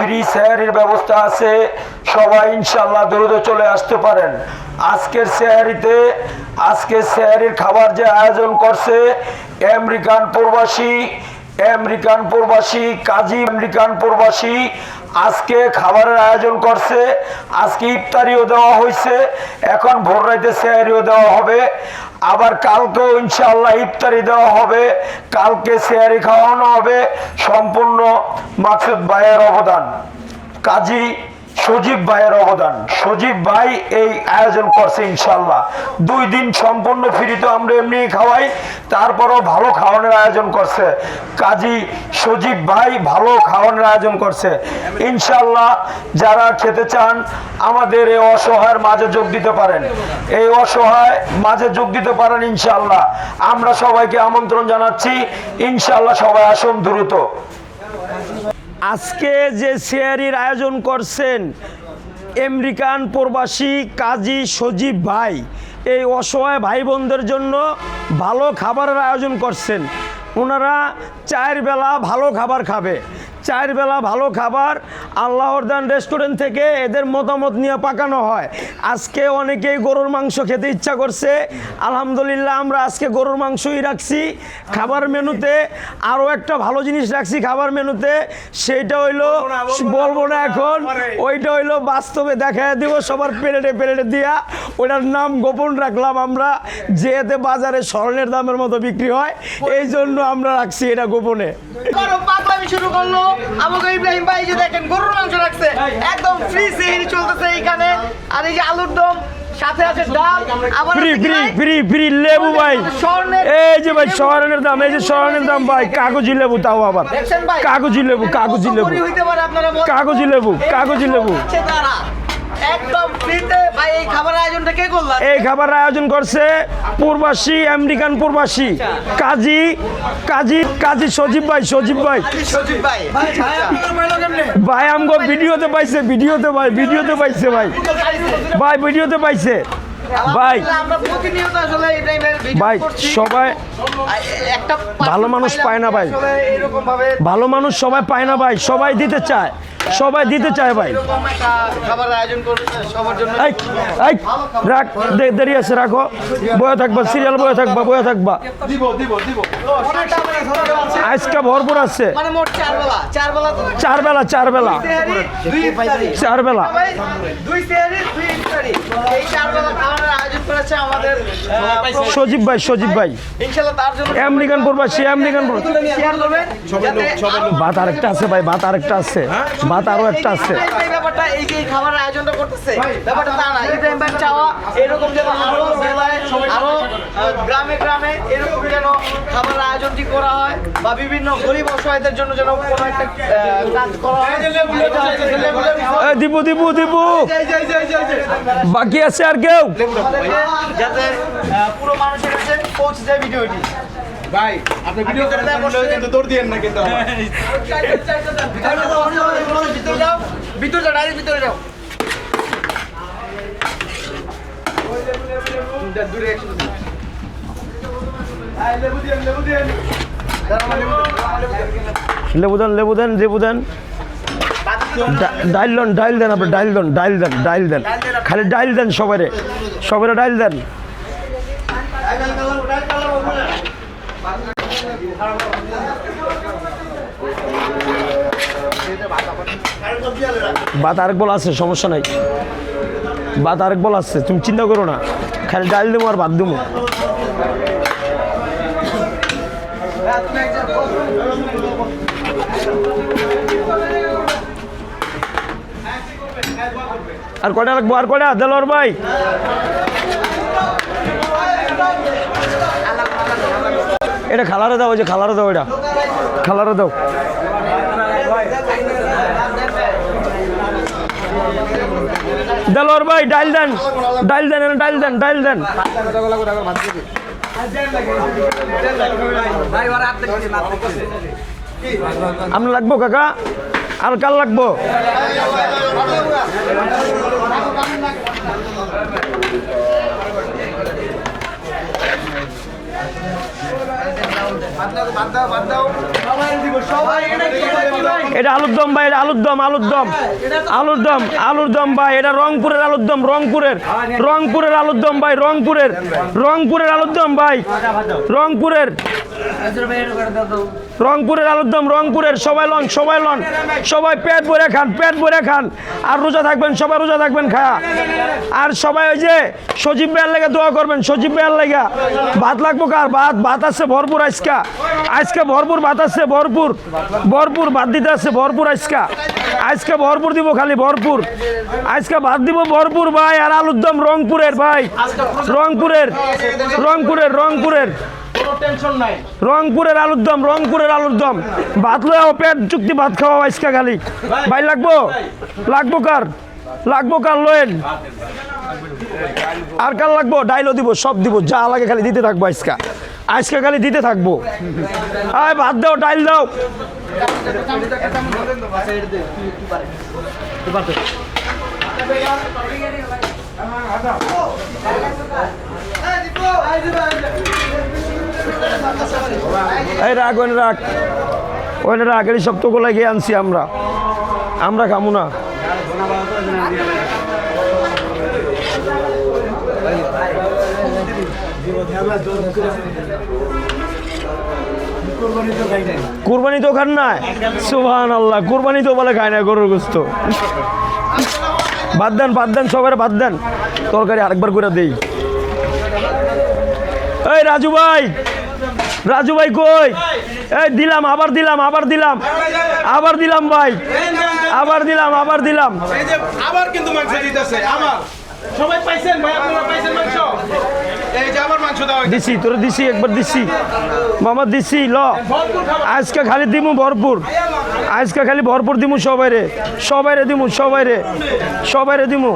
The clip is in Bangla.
ফ্রি সেহরির ব্যবস্থা আছে, সবাই ইনশাল্লাহ দ্রুত চলে আসতে পারেন। আজকের সেহরির খাবার যে আয়োজন করছে আমেরিকান প্রবাসী কাজী আমেরিকান প্রবাসী আজকে খাবারের আয়োজন করছে। আজকে ইফতারিও দেওয়া হয়েছে, এখন ভোর রাতে সেহরিও দেওয়া হবে, আবার কালকেও ইনশাআল্লাহ ইফতারি দেওয়া হবে, কালকে সেহরি খাওয়ানো হবে। সম্পূর্ণ মাকসুদ ভাইয়ের অবদান, কাজী সজীব ভাইয়ের অবদান। সজীব ভাই এই আয়োজন করছে ইনশাল্লাহ। 2 দিন সম্পূর্ণ ফ্রি, তো আমরা এমনি খাওয়াই, তারপরও ভালো খাওয়ানোর আয়োজন করছে কাজী সজীব ভাই, ভালো খাওয়ানোর আয়োজন করছে ইনশাল্লাহ। যারা খেতে চান আমাদের এই অসহায়ের মাঝে যোগ দিতে পারেন, এই অসহায় মাঝে যোগ দিতে পারেন ইনশাল্লাহ। আমরা সবাইকে আমন্ত্রণ জানাচ্ছি ইনশাল্লাহ, সবাই আসুন দ্রুত। আজকে যে সেহরির আয়োজন করছেন আমেরিকান প্রবাসী কাজী সজীব ভাই, এই অসহায় ভাই বোনদের জন্য ভালো খাবারের আয়োজন করছেন। ওনারা 4 বেলা ভালো খাবার খাবে, 4 বেলা ভালো খাবার আল্লাহর দান রেস্টুরেন্ট থেকে এদের মতামত নিয়ে পাকানো হয়। আজকে অনেকেই গরুর মাংস খেতে ইচ্ছা করছে, আলহামদুলিল্লাহ আমরা আজকে গরুর মাংসই রাখছি খাবার মেনুতে। আরও একটা ভালো জিনিস রাখছি খাবার মেনুতে, সেইটা হইলো বলবো না এখন, ওইটা হইলো বাস্তবে দেখায় দিব সবার প্লেটে দিয়া, ওইটার নাম গোপন রাখলাম আমরা, যেতে বাজারে স্বর্ণের দামের মতো বিক্রি হয়, এই জন্য আমরা রাখছি এটা গোপনে। শুরু করলো আমাকে ইব্রাহিম ভাই, যে দেখেন গরুর মাংস রাখছে, একদম ফ্রি সেহরি চলতেছে এইখানে। আর এই যে আলুর দম, সাথে আছে ডাল, আবার ফ্রি লেবু ভাই, এই যে ভাই স্বর্ণের দাম, এই যে স্বর্ণের দাম ভাই, কাগজি লেবু, তাও আবার কাগজি লেবু একদম ফ্রিতে ভাই। এই খাবার আয়োজনটা কে করলো? এই খাবার আয়োজন করছে প্রবাসী আমেরিকান প্রবাসী কাজী সজীব ভাই ভাই আমগো ভিডিওতে পাইছে ভাই ভাই সবাই ভালো মানুষ পায় না ভাই, ভালো মানুষ সবাই পায় না ভাই, সবাই দিতে চায় ভাই। খাবার আয়োজন করছে সবার জন্য, রাখ, দেরি আছে, রাখো, বয়ে থাকবা, সিরিয়াল বয়ে থাকবা। আজকে ভরপুর আছে, মানে মোট 4 বেলা 4 বেলা 4 বেলা 2 সেহরি 2 ইফতারি, এই 4 বেলা খাবারের আয়োজন করেছে আমাদের সজীব ভাই ইনশাআল্লাহ। তার জন্য আমেরিকান প্রবাসী শেয়ার করবেন, ভাত আরেকটা আছে ভাই, ভাত আরো একটা আছে। এই ব্যাপারটা, এই যে খাবারের আয়োজনটা করতেছে, ব্যাপারটা তা না। ইব্রাহিম ভাই চাওয়া এরকম যেন আরো জেলায়, আরো গ্রামে এরকম যেন খাবারের আয়োজনটি করা হয়, বা বিভিন্ন গরিব অসহায়দের জন্য যেন কোনো একটা কাজ করা হয়। দিব বাকি আছে আর কেউ, যাতে পুরো মানুষের কাছে পৌঁছে যায় ভিডিওটি। ভাই আপনি ভিডিও করে দেন, কিন্তু দৌড় দিয়েন না কিন্তু। ভিতরে যাও, ডাইরেক্ট ভিতরে যাও। লেবু দেন ডাইল দেন আপনি, ডাইল দেন, খালি ডাইল দেন, সবাই ডাইল দেন। ভাত আরেক বল আছে, সমস্যা নাই, ভাত আরেক বল আছে, তুমি চিন্তা করো না, খালি ডাইল দেবো আর ভাত দেবো। আর কয়টা রাখবো, আর কয়টা দেলোয়ার ভাই? এটা খালারে দাও, ওই যে খালারে দাও, এটা খালারে দাও। দেলোয়ার ভাই ডাইল দেন। আমি লাগবো কাকা, আর কাল লাগবো? এটা আলুর দম ভাই, এটা আলুর দম, আলুর দম, আলুর দম, আলুর দম ভাই, এটা রংপুরের আলুর দম, রংপুরের আলুর দম ভাই, রংপুরের আলুর দম ভাই, রংপুরের আলুর দম, রংপুরের। সবাই লন, সবাই পেট ভরে খান, আর রোজা থাকবেন, সবাই রোজা থাকবেন খায়া। আর সবাই ওই যে সজীব ভাইয়ের লেগে দোয়া করবেন, সজীব ভাইয়ের লেগে। ভাত লাগবো কার? ভাত আছে ভরপুর আজকে ভরপুর ভাত আছে, ভরপুর ভাত দিতে আছে, ভরপুর আজকে ভরপুর দিব, খালি ভরপুর আজকে ভাত দিব ভরপুর ভাই। আর আলুর দম রংপুরের ভাই, রংপুরের রংপুরের আলুর দম, ভাত লও, পেট চুক্তি ভাত খাওয়া আজকে খালি ভাই। লাগবো কার লোয়েন, আর কার লাগবো? ডাইলও দিব, সব দিব, যা লাগে খালি দিতে থাকবো আজকে খালি দিতে থাকবো। আয় ভাত দাও, ডাইল দাও। এই রাখ, ওইনে রাখ, এই সব তো গোলাই গিয়ে আনছি আমরা খামু না। কুরবানি তো খান না, সুবহানাল্লাহ, কুরবানি তো বলে খায় না গরুর গোস্ত। বাদ দেন সবার বাদ দেন, তরকারি আরেকবার করে দেই। এই রাজু ভাই কই? এই দিলাম, আবার দিলাম ভাই, আবার দিলাম। এই যে আবার কিন্তু মাংস দিতেছে আমার। সবাই পাইছেন ভাই, আপনারা পাইছেন মাংস? এই যে আবার মাংস দাও। দিছি, তোরে দিছি, একবার দিছি মামা, দিছি। ল আজকে খালি দিমু ভরপুর, আজকে খালি ভরপুর দিমু, সবাইরে দিমু।